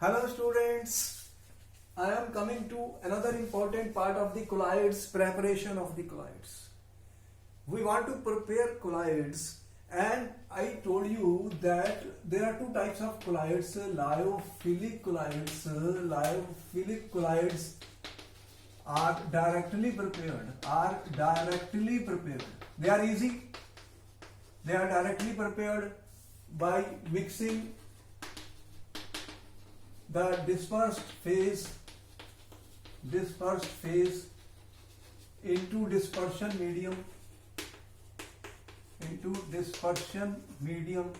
Hello students, I am coming to another important part of the colloids, preparation of the colloids. We want to prepare colloids, and I told you that there are two types of colloids, lyophilic colloids. Lyophilic colloids are directly prepared, They are easy. They are directly prepared by mixing the dispersed phase into dispersion medium.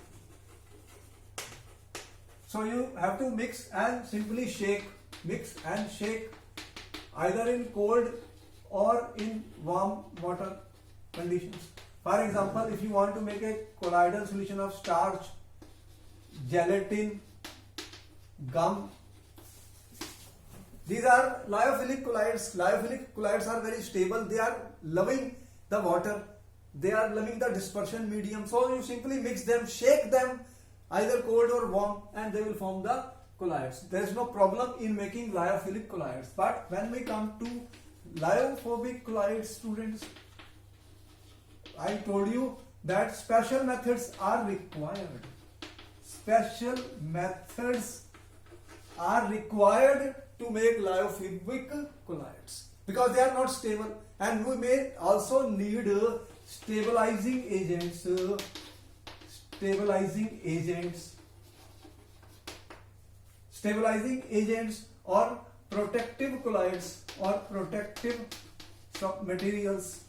So you have to mix and simply shake, either in cold or in warm water conditions. For example, if you want to make a colloidal solution of starch, gelatin, gum, these are lyophilic colloids. Lyophilic colloids are very stable. They are loving the water. They are loving the dispersion medium. So you simply mix them, shake them, either cold or warm, and they will form the colloids. There is no problem in making lyophilic colloids. But when we come to lyophobic colloids, students, I told you that special methods are required. Special methods are required to make lyophobic colloids because they are not stable, and we may also need stabilizing agents or protective colloids or protective materials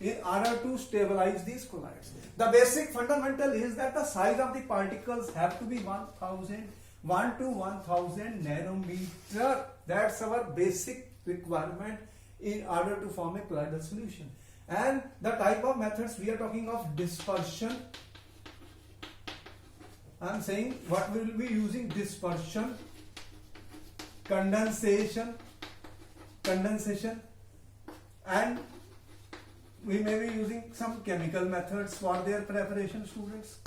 in order to stabilize these colloids. The basic fundamental is that the size of the particles have to be 1 to 1000 nanometer. That's our basic requirement in order to form a colloidal solution. And the type of methods we are talking of: dispersion. I am saying what we will be using: dispersion, condensation, and we may be using some chemical methods for their preparation, students.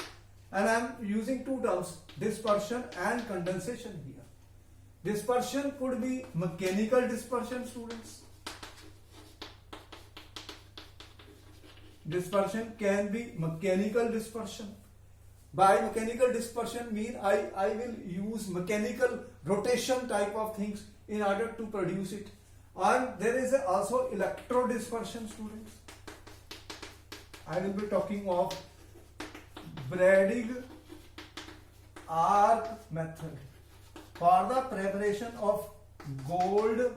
And I am using two terms, dispersion and condensation here. Dispersion could be mechanical dispersion, students. Dispersion can be mechanical dispersion. By mechanical dispersion mean I will use mechanical rotation type of things in order to produce it. And there is also electro dispersion, students. I will be talking of Bragg arc method for the preparation of gold,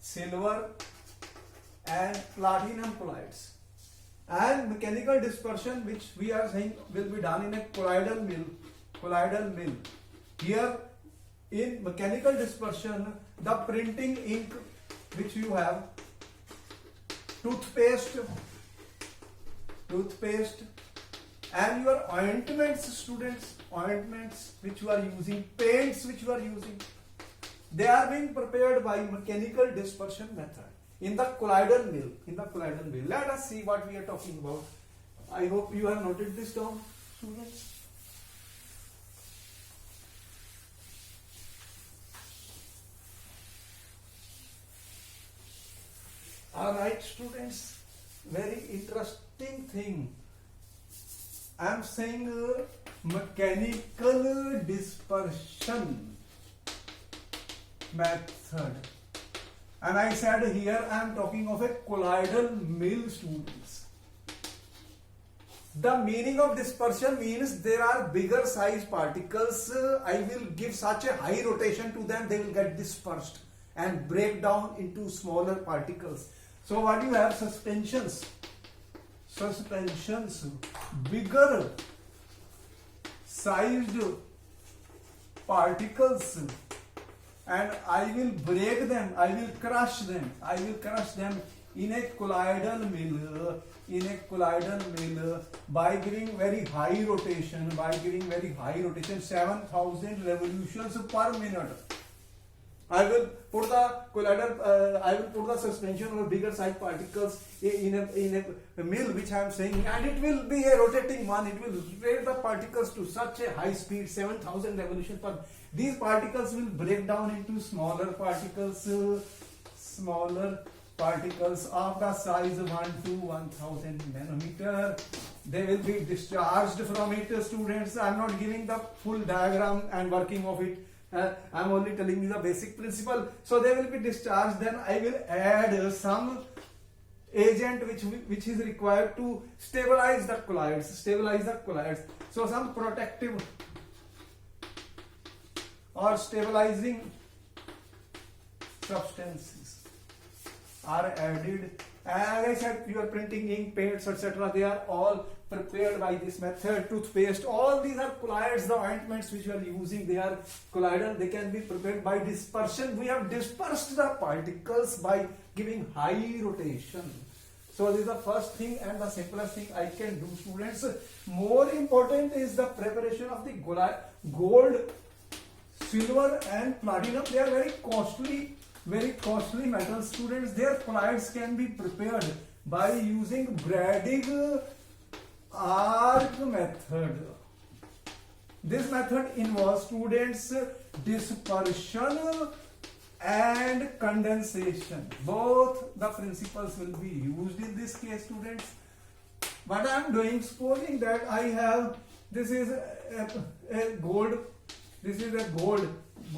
silver and platinum colloids. And mechanical dispersion, which we are saying will be done in a colloidal mill. Here in mechanical dispersion, the printing ink which you have, toothpaste and your ointments, students, which you are using, paints which you are using, they are being prepared by mechanical dispersion method in the colloidal mill. Let us see what we are talking about. I hope you have noted this down, students. Alright, students, very interesting thing. I am saying mechanical dispersion method, and I said here I am talking of a colloidal mill, students. The meaning of dispersion means there are bigger size particles. I will give such a high rotation to them, they will get dispersed and break down into smaller particles. So what you have? Suspensions, bigger sized particles, and I will break them, I will crush them in a colloidal mill, by giving very high rotation, 7000 revolutions per minute. I will put the collider, I will put the suspension or bigger size particles in a mill, which I am saying, and it will be a rotating one. It will rotate the particles to such a high speed, 7,000 revolution per. These particles will break down into smaller particles of the size 1 to 1000 nanometer. They will be discharged from it, students. I am not giving the full diagram and working of it. I am only telling you the basic principle. So they will be discharged. Then I will add some agent which is required to stabilize the colloids. So some protective or stabilizing substances are added. As I said, your printing ink, paints, etc., they are all prepared by this method. Toothpaste, all these are colloids. The ointments which you are using, they are colloidal. They can be prepared by dispersion. We have dispersed the particles by giving high rotation. So this is the first thing and the simplest thing I can do, students. More important is the preparation of the gold, silver and platinum. They are very costly metals, students. Their colloids can be prepared by using Bragg arc method. This method involves, students, dispersion and condensation. Both the principles will be used in this case, students. What I am doing, supposing that I have, this is a gold, this is a gold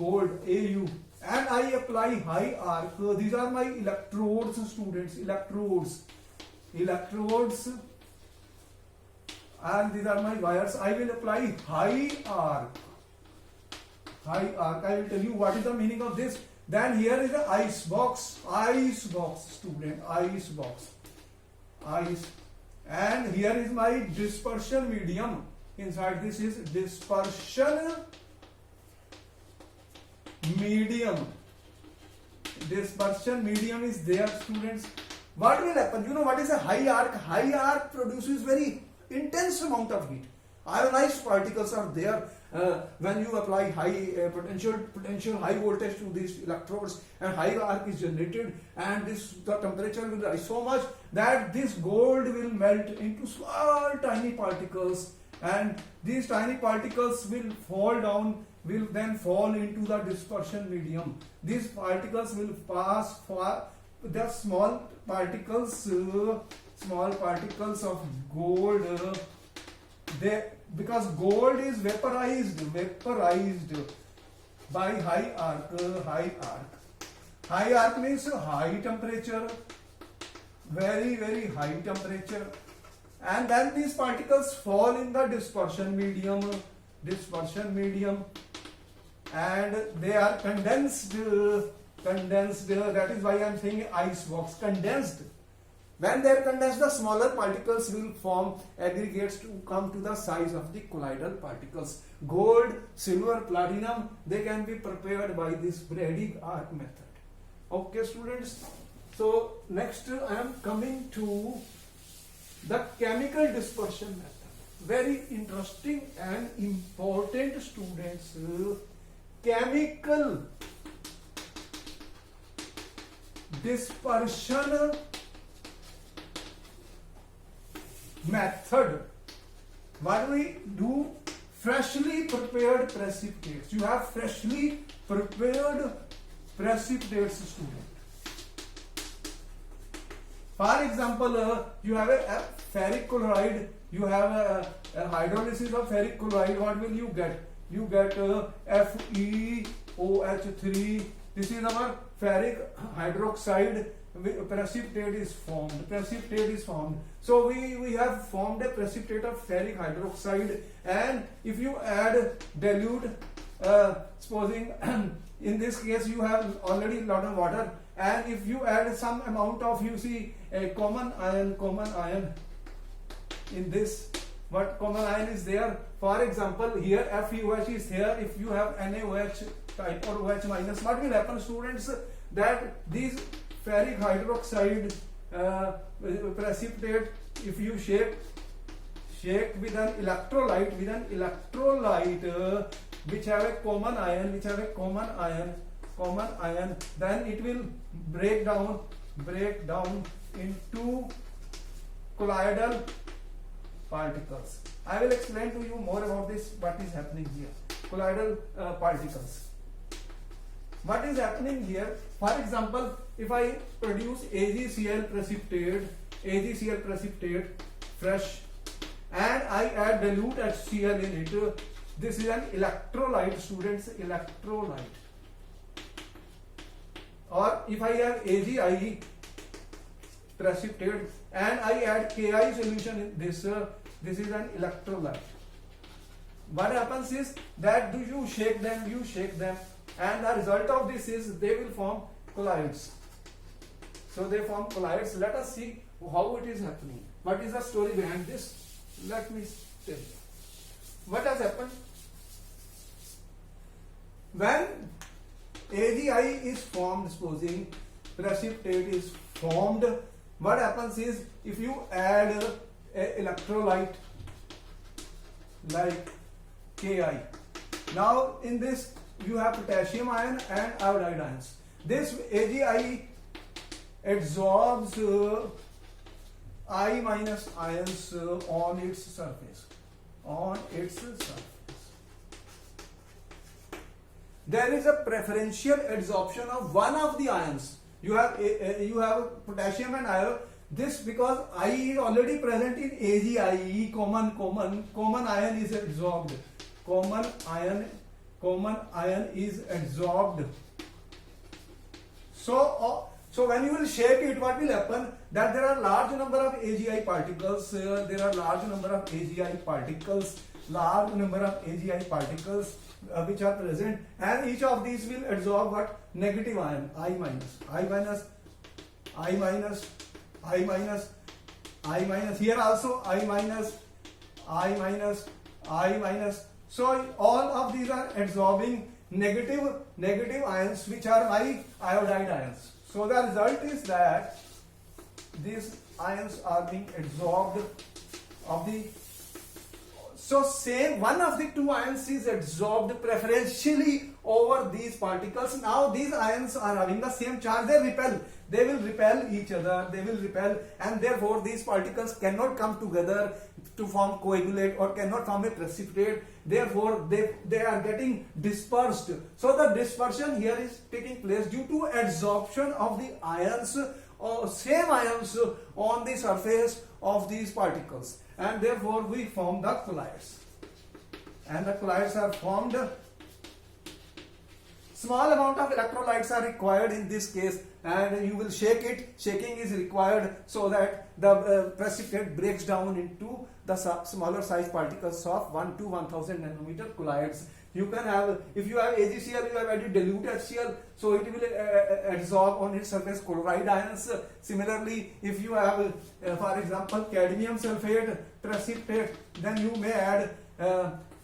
AU, and I apply high arc. These are my electrodes, students, electrodes, and these are my wires. I will apply high arc. I will tell you what is the meaning of this. Then here is the ice box, student, ice box, and here is my dispersion medium. Inside this is dispersion medium. Dispersion medium is there, students. What will happen? You know what is a high arc? High arc produces very intense amount of heat. Ionized particles are there when you apply high potential high voltage to these electrodes, and high arc is generated, and the temperature will rise so much that this gold will melt into small tiny particles, and these tiny particles will fall down, will then fall into the dispersion medium. These particles will pass for the small particles of gold. Because gold is vaporized by high arc. High arc means high temperature, very high temperature, and then these particles fall in the dispersion medium, and they are condensed. That is why I am saying ice box, condensed. When they are condensed, the smaller particles will form aggregates to come to the size of the colloidal particles. Gold, silver, platinum, they can be prepared by this Bragg arc method. Okay, students. So next I am coming to the chemical dispersion method. Very interesting and important, students. Chemical dispersion method. What we do? Freshly prepared precipitates. You have freshly prepared precipitates, student. For example, you have a ferric chloride. You have a hydrolysis of ferric chloride. What will you get? You get FeOH3. This is our ferric hydroxide. Precipitate is formed. So we have formed a precipitate of ferric hydroxide, and if you add dilute, supposing in this case you have already a lot of water, and if you add some amount of, you see, a common ion in this, what common ion is there? For example, here FeOH is here. If you have NaOH type or OH minus, what will happen, students? That these ferric hydroxide precipitate, if you shake with an electrolyte which have a common ion, then it will break down into colloidal particles. I will explain to you more about this, what is happening here. Colloidal particles. What is happening here? For example, if I produce AgCl precipitate fresh, and I add dilute HCl in it, this is an electrolyte, students, electrolyte. Or if I have AgIe precipitate and I add Ki solution in this, this is an electrolyte. What happens is that you shake them, and the result of this is they will form colloids. So they form colloids. Let us see how it is happening. What is the story behind this? Let me tell you. What has happened? When AgI is formed, supposing precipitate is formed, what happens is, if you add an electrolyte like Ki, now in this you have potassium ion and iodide ions. This AgI absorbs I minus ions on its surface. There is a preferential adsorption of one of the ions. You have potassium and iron. This because I is already present in AgIe, common ion is absorbed. Common ion is absorbed. So when you will shake it, what will happen? That there are large number of AgI particles. Large number of AgI particles which are present, and each of these will absorb what? Negative ion, I minus. Here also I minus. So all of these are absorbing negative ions, which are my iodide ions. So the result is that these ions are being absorbed of the. So same one of the two ions is absorbed preferentially over these particles. Now these ions are having the same charge. They will repel each other. And therefore these particles cannot come together to form coagulate or cannot form a precipitate. Therefore they are getting dispersed. So the dispersion here is taking place due to adsorption of the ions, or same ions, on the surface of these particles, and therefore we form the colloids. And the colloids are formed. Small amount of electrolytes are required in this case, and you will shake it. Shaking is required so that the precipitate breaks down into the smaller size particles of 1 to 1000 nanometer colloids. You can have, if you have AgCl, you have added dilute HCl, so it will adsorb on its surface chloride ions. Similarly, if you have, for example, cadmium sulfate precipitate, then you may add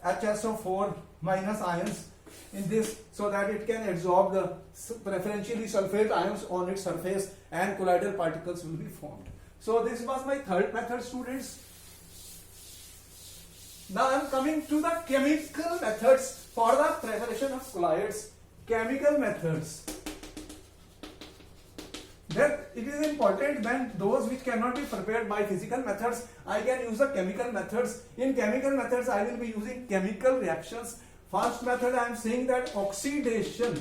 HSO4 minus ions in this, so that it can absorb the preferentially sulfate ions on its surface, and colloidal particles will be formed. So this was my third method, students. Now I am coming to the chemical methods for the preparation of colloids. Chemical methods. That it is important when those which cannot be prepared by physical methods, I can use the chemical methods. In chemical methods, I will be using chemical reactions. First method, I am saying that oxidation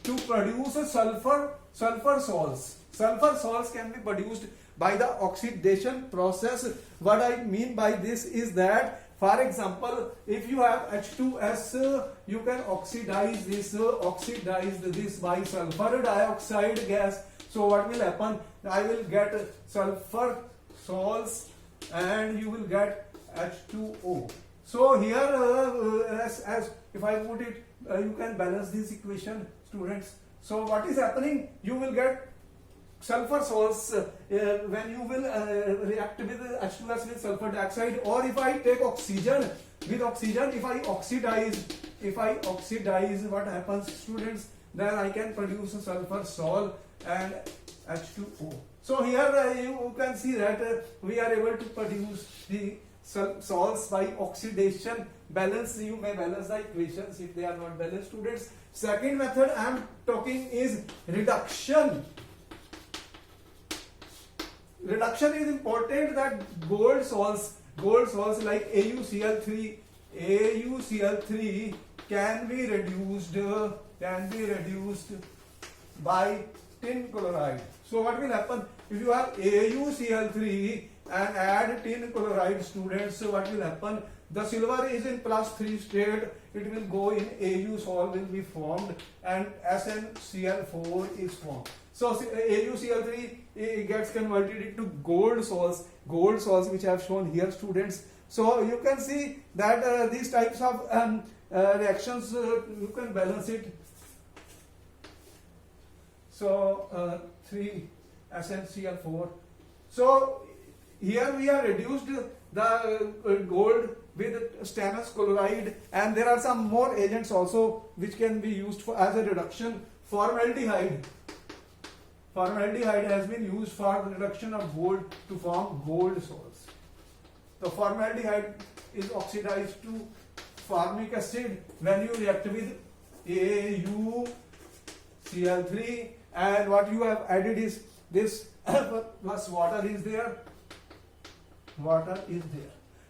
to produce sulfur salts. Sulfur salts can be produced by the oxidation process. What I mean by this is that, for example, if you have H2S, you can oxidize this by sulfur dioxide gas. So what will happen? I will get sulfur salts and you will get H2O. So here, as if I put it, you can balance this equation, students. So what is happening? You will get sulfur salts when you will react with H2S with sulfur dioxide, or if I take oxygen with oxygen, if I oxidize, what happens, students? Then I can produce a sulfur salt and H2O. So here you can see that we are able to produce the salts by oxidation balance, you may balance the equations if they are not balanced, students. Second method I am talking is reduction. Reduction is important, that gold salts like AuCl3 can be reduced by tin chloride. So what will happen if you have AuCl3 and add tin chloride, students? So what will happen? The silver is in +3 state, it will go in Au sol will be formed and SnCl4 is formed. So AuCl3 gets converted into gold salts which I have shown here, students. So you can see that these types of reactions you can balance it. So 3 SnCl4. So here we have reduced the gold with stannous chloride, and there are some more agents also which can be used for as a reduction. Formaldehyde has been used for the reduction of gold to form gold salts. The formaldehyde is oxidized to formic acid when you react with AuCl3, and what you have added is this plus water is there.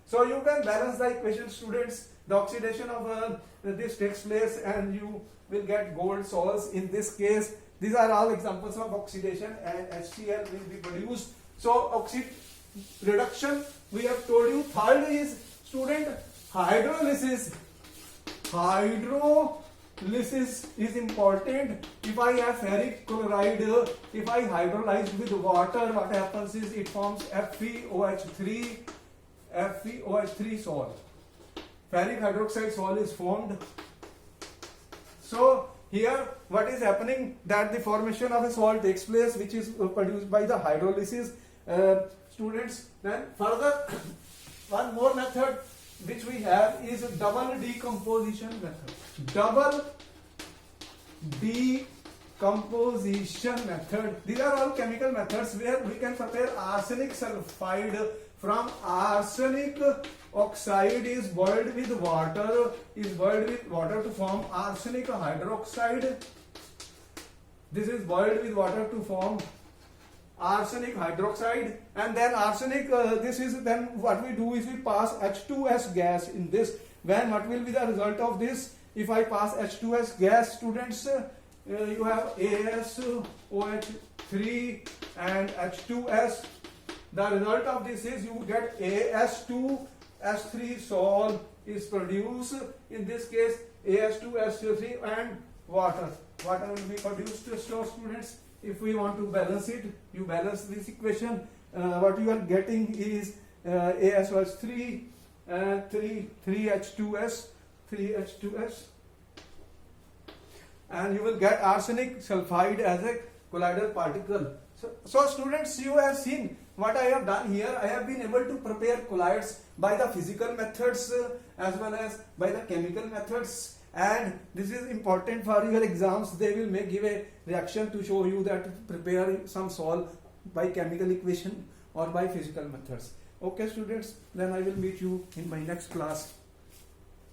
So you can balance the equation, students. The oxidation of this takes place and you will get gold salts. In this case, these are all examples of oxidation, and HCl will be produced. So reduction we have told you. Third is, student, hydrolysis. Hydrolysis is important. If I have ferric chloride, if I hydrolyze with water, what happens is it forms FeOH3 salt. Ferric hydroxide salt is formed. So here what is happening, that the formation of a salt takes place which is produced by the hydrolysis, students. Then further one more method which we have is a double decomposition method. Double decomposition method. These are all chemical methods where we can prepare arsenic sulfide from arsenic oxide is boiled with water to form arsenic hydroxide. This is boiled with water to form arsenic hydroxide, and then arsenic then what we do is we pass H2S gas in this. When what will be the result of this? If I pass H2S gas, students, you have ASOH3 and H2S. The result of this is you get AS2S3 sol is produced. In this case, AS2S3 and water will be produced. So students, if we want to balance it, you balance this equation. What you are getting is ASOH3 and 3H2S, and you will get arsenic sulfide as a colloidal particle. So students, you have seen what I have done here. I have been able to prepare colloids by the physical methods as well as by the chemical methods, and this is important for your exams. They will give a reaction to show you that prepare some salt by chemical equation or by physical methods. Okay students, then I will meet you in my next class.